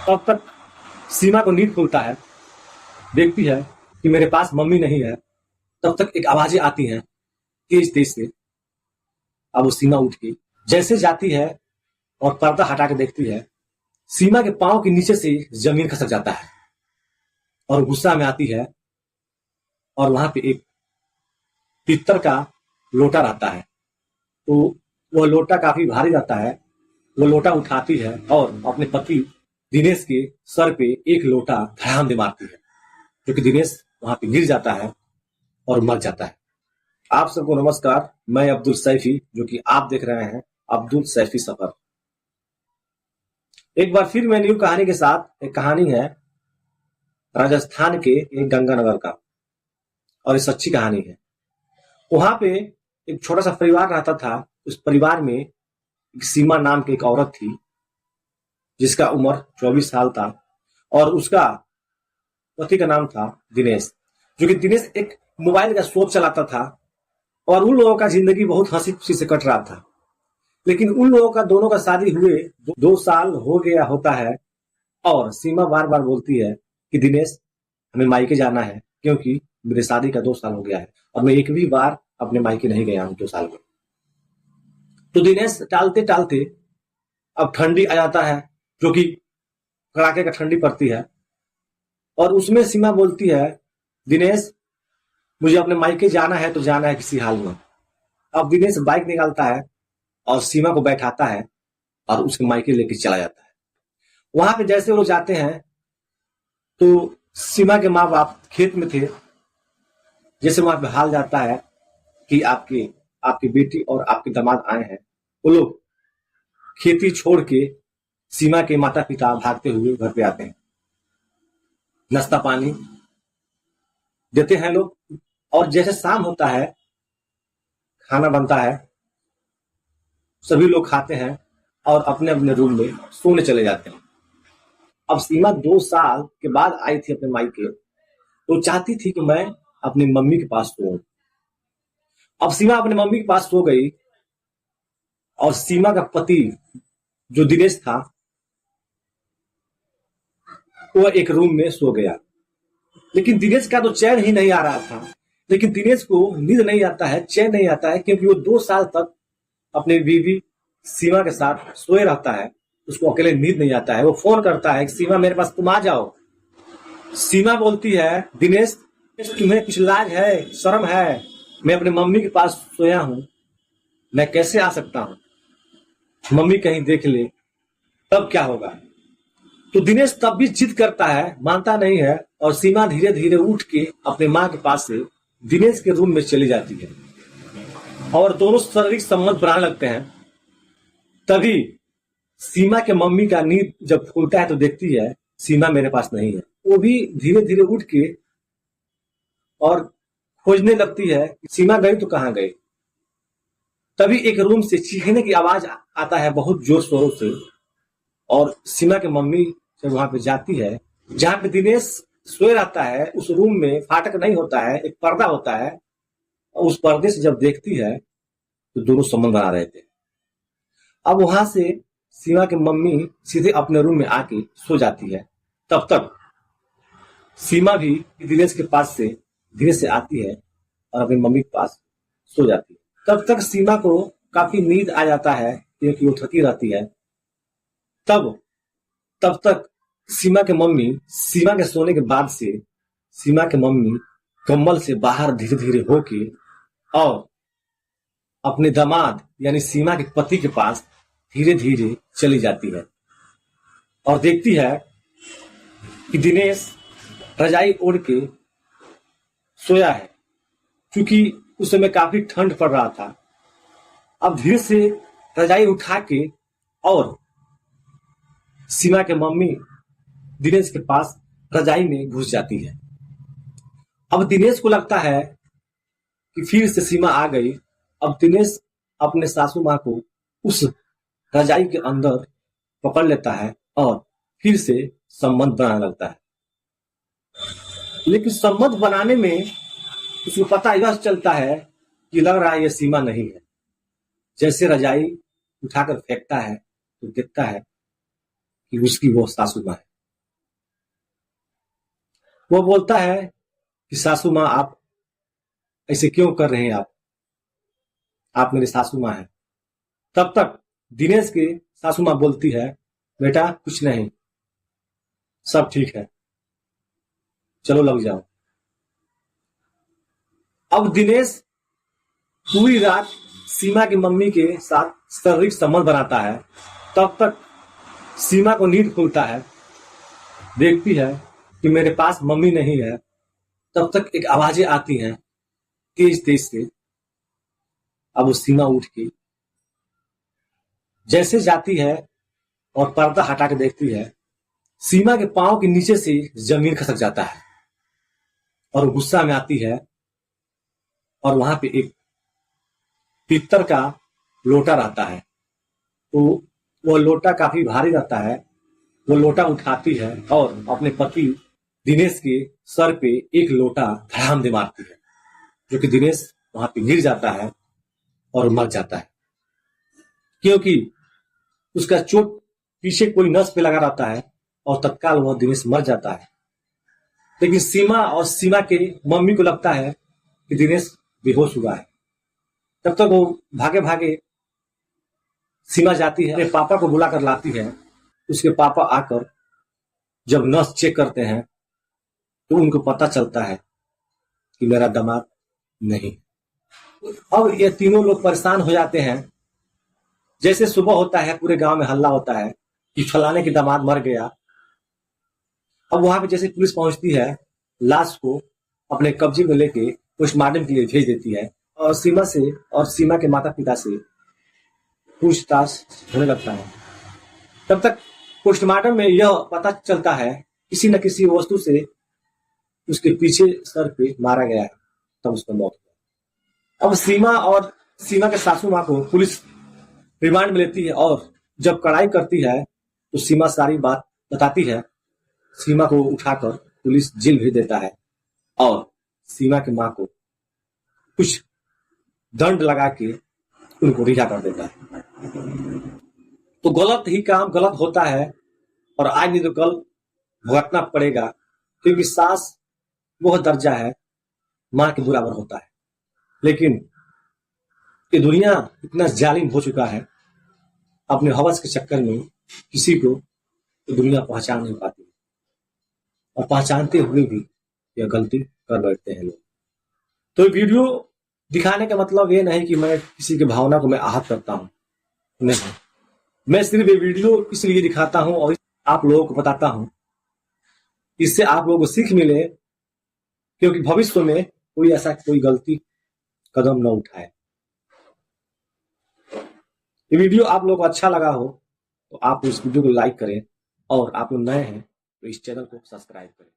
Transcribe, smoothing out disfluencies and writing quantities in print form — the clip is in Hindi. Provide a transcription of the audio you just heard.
तब तक सीमा को नींद खुलता है, देखती है कि मेरे पास मम्मी नहीं है। तब तक एक आवाजें आती हैं तेज तेज से। अब वो सीमा उठ के जैसे जाती है और पर्दा हटा के देखती है, सीमा के पांव के नीचे से जमीन खसक जाता है और गुस्सा में आती है। और वहां पे एक पीतल का लोटा रहता है, तो वह लोटा काफी भारी रहता है। वो लोटा उठाती है और अपने पति दिनेश के सर पे एक लोटा धड़ाम दे मारती है, क्योंकि दिनेश वहां पे गिर जाता है और मर जाता है। आप सबको नमस्कार, मैं अब्दुल सैफी, जो कि आप देख रहे हैं अब्दुल सैफी सफर। एक बार फिर मैं न्यू कहानी के साथ। एक कहानी है राजस्थान के एक गंगानगर का, और ये सच्ची कहानी है। वहां पे एक छोटा सा परिवार रहता था। उस परिवार में एक सीमा नाम की एक औरत थी, जिसका उम्र 24 साल था, और उसका पति का नाम था दिनेश, जो कि दिनेश एक मोबाइल का शॉप चलाता था। और उन लोगों का जिंदगी बहुत हंसी खुशी से कट रहा था। लेकिन उन लोगों का दोनों का शादी हुए 2 साल हो गया होता है, और सीमा बार बार बोलती है कि दिनेश, हमें मायके जाना है, क्योंकि मेरे शादी का 2 साल हो गया है और मैं एक भी बार अपने मायके नहीं गया हूं 2 साल में। तो दिनेश टालते टालते अब ठंडी आ जाता है, जो कि कड़ाके का ठंडी पड़ती है, और उसमें सीमा बोलती है, दिनेश, मुझे अपने मायके जाना है तो जाना है किसी हाल में। अब दिनेश बाइक निकालता है और सीमा को बैठाता है और उसके मायके लेके चला जाता है। वहां पे जैसे वो लोग जाते हैं, तो सीमा के माँ बाप खेत में थे। जैसे वहां पे हाल जाता है कि आपकी बेटी और आपके दामाद आए हैं, वो लोग खेती छोड़ के सीमा के माता पिता भागते हुए घर पे आते हैं। नाश्ता पानी देते हैं लोग, और जैसे शाम होता है, खाना बनता है, सभी लोग खाते हैं और अपने अपने रूम में सोने चले जाते हैं। अब सीमा 2 साल के बाद आई थी अपने मायके, तो चाहती थी कि मैं अपनी मम्मी के पास सोऊं। अब सीमा अपने मम्मी के पास सो गई, और सीमा का पति जो दिनेश था, वह एक रूम में सो गया। लेकिन दिनेश का तो चैन ही नहीं आ रहा था। लेकिन दिनेश को नींद नहीं आता है, चैन नहीं आता है, क्योंकि वो 2 साल तक अपने बीवी सीमा के साथ सोए रहता है। उसको अकेले नींद नहीं आता है। वो फोन करता है, सीमा मेरे पास तुम आ जाओ। सीमा बोलती है, दिनेश, तुम्हें कुछ लाज है, शर्म है? मैं अपने मम्मी के पास सोया हूं, मैं कैसे आ सकता हूं? मम्मी कहीं देख ले तब क्या होगा? तो दिनेश तब भी जिद करता है, मानता नहीं है, और सीमा धीरे धीरे उठ के अपने माँ के पास से दिनेश के रूम में चली जाती है, और दोनों शारीरिक संबंध बनाने लगते हैं। तभी सीमा के मम्मी का नींद जब खुलता है तो देखती है सीमा मेरे पास नहीं है। वो भी धीरे धीरे उठ के और खोजने लगती है, सीमा गई तो कहाँ गई। तभी एक रूम से चीखने की आवाज आता है बहुत जोर शोरों से, और सीमा के मम्मी जब वहां पे जाती है, जहां पे दिनेश सोए रहता है, उस रूम में फाटक नहीं होता है, एक पर्दा होता है, और उस पर्दे से जब देखती है तो दोनों संबंध बना रहे थे। अब वहां से सीमा की मम्मी सीधे अपने रूम में आके सो जाती है। तब तक सीमा भी दिनेश के पास से धीरे से आती है और अपनी मम्मी के पास सो जाती है। तब तक सीमा को काफी नींद आ जाता है, क्योंकि वो थकी रहती है। तब तक सीमा के सोने के बाद से सीमा के मम्मी कम्बल से बाहर धीरे धीरे होके और अपने दामाद यानी सीमा के पति के पास धीरे धीरे चली जाती है, और देखती है कि दिनेश रजाई ओढ़ के सोया है। क्योंकि उस समय काफी ठंड पड़ रहा था। अब धीरे से रजाई उठा के और सीमा के मम्मी दिनेश के पास रजाई में घुस जाती है। अब दिनेश को लगता है कि फिर से सीमा आ गई। अब दिनेश अपने सासू माँ को उस रजाई के अंदर पकड़ लेता है और फिर से संबंध बनाने लगता है। लेकिन संबंध बनाने में उसको पता यह चलता है कि लग रहा है यह सीमा नहीं है। जैसे रजाई उठाकर फेंकता है तो देखता है कि उसकी वो सासू माँ है। वो बोलता है कि सासू माँ आप ऐसे क्यों कर रहे हैं, आप मेरी सासू माँ हैं। तब तक दिनेश की सासू माँ बोलती है, बेटा कुछ नहीं, सब ठीक है, चलो लग जाओ। अब दिनेश पूरी रात सीमा की मम्मी के साथ शारीरिक संबंध बनाता है। तब तक सीमा को नींद खुलता है, देखती है कि मेरे पास मम्मी नहीं है। तब तक एक आवाजें आती हैं तेज तेज से। अब वो सीमा उठ के जैसे जाती है और पर्दा हटा के देखती है, सीमा के पांव के नीचे से जमीन खसक जाता है और वो गुस्सा में आती है और वहां पे एक पीतल का लोटा रहता है। तो वो लोटा काफी भारी रहता है। वो लोटा उठाती है और अपने पति दिनेश के सर पे एक लोटा धड़ाम दे मारती है, जो कि दिनेश वहां पे गिर जाता है और मर जाता है, क्योंकि उसका चोट पीछे कोई नस पे लगा रहता है और तत्काल वह दिनेश मर जाता है। लेकिन सीमा और सीमा के मम्मी को लगता है कि दिनेश बेहोश हुआ है। तब तक वो भागे भागे सीमा जाती है, अपने पापा को बुला कर लाती है। उसके पापा आकर जब नस चेक करते हैं तो उनको पता चलता है कि मेरा दामाद नहीं। अब ये तीनों लोग परेशान हो जाते हैं। जैसे सुबह होता है पूरे गांव में हल्ला होता है कि फलाने की दामाद मर गया। अब वहां पे जैसे पुलिस पहुंचती है, लाश को अपने कब्जे में लेके पोस्टमार्टम के लिए भेज देती है और सीमा से और सीमा के माता पिता से पूछताछ होने लगता है। तब तक पोस्टमार्टम में यह पता चलता है किसी न किसी वस्तु से उसके पीछे सर पे मारा गया है, तब उसका मौत हुआ। अब सीमा और सीमा के सासू माँ को पुलिस रिमांड में लेती है और जब कड़ाई करती है तो सीमा सारी बात बताती है। सीमा को उठाकर पुलिस जेल भेज देता है और सीमा की माँ को कुछ दंड लगा के उनको रिहा कर देता है। तो गलत ही काम गलत होता है और आज नहीं तो कल भुगतना पड़ेगा, क्योंकि सास वह दर्जा है माँ के बराबर होता है। लेकिन ये दुनिया इतना जालिम हो चुका है, अपने हवस के चक्कर में किसी को तो दुनिया पहचान नहीं पाती और पहचानते हुए भी यह गलती कर बैठते हैं लोग। तो वीडियो दिखाने का मतलब ये नहीं कि मैं किसी की भावना को मैं आहत करता हूं, नहीं। मैं सिर्फ ये वीडियो इसलिए दिखाता हूं और आप लोगों को बताता हूं, इससे आप लोगों को सीख मिले, क्योंकि भविष्य में कोई ऐसा कोई गलती कदम न उठाए। ये वीडियो आप लोगों को अच्छा लगा हो तो आप इस वीडियो को लाइक करें और आप लोग नए हैं तो इस चैनल को सब्सक्राइब करें।